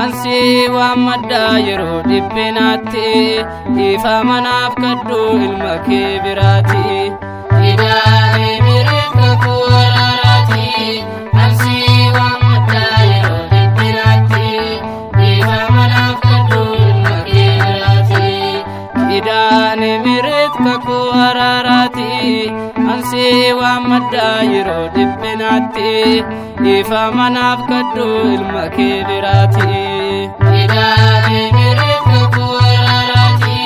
Ansi wa madda yero dibbenatti ifa manaf kaddu ilma kibirati idane mirka kuararati ansi wa madda yero dibbenatti ifa manaf kaddu ilma kibirati idane mirka kuararati ansi wa madda yero dibbenatti ifa manaf kaddu ilma kibirati idane mirka kuararati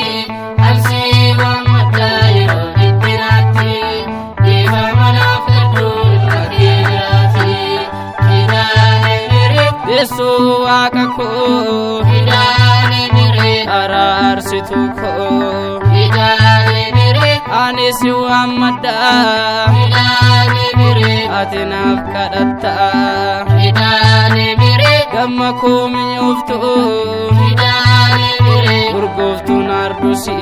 ansi wa madda yero dibbenatti ifa manaf kaddu ilma kibirati idane mirka yesu akako idane mirka ararsitu ko idane mirka anisi wa madda idane mirka atinaf kadatta idane mirka gamma kominyoftu idane mirka urgoftu nardusi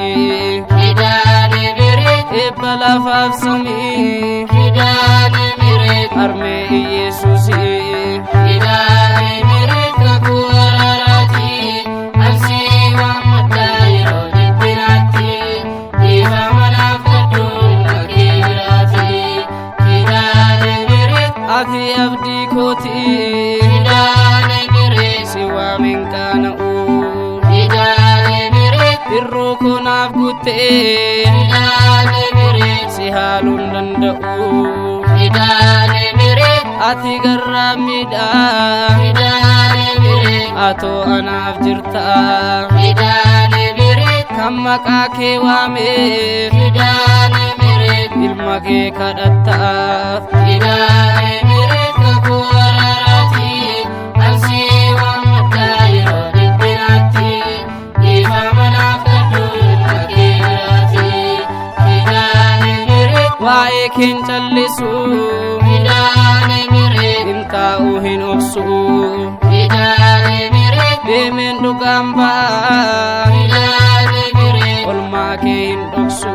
idane mirka ebala fafsami idane mirka arme yesusi idane mirka kuararati ansi wa madda yero dibbenatti ifa manaf kaddu ilma kibirati idane mirka ati abdi koti idane mirka siwa minkana idane mirka birru kunaf gutte idane mirka sihalun danda'u idane mirka ati garramida idane mirka ato anaf jirta idane mirka kamaka ke wame idane mirka ilma ke kadatta idane mirka kuararati ansi wa madda yero dibbenatti ifa manaf kaddu ilma kibirati idane mirka wae ken challisu idane mirka inta'u hin obsu idane mirka demen dugamba idane mirka olma ke hin dhoksu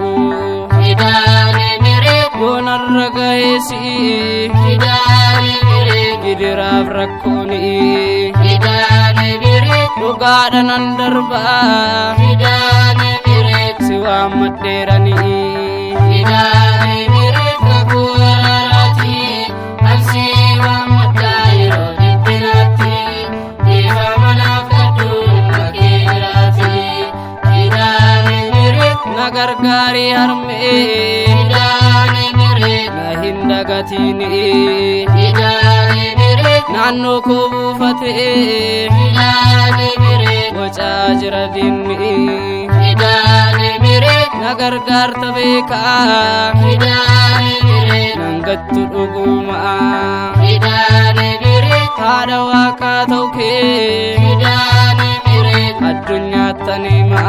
idane mirka yonar ragayesi idane mirka gidiraf rakkoni idane mirka dugaadhanan darba idane mirka siwa madderani idane mirka kuararati ansi wa madda yero dibbenatti ifa manaf kaddu ilma kibirati idane mirka nagargari harme idane mirka nahindagatini idane mirka nanno ko bufate idane mirka waca jira dinni idane mirka nagargarta beka idane mirka nangattu dhuguma idane mirka haadha waaqa ta'uke idane mirka addunyaatti anima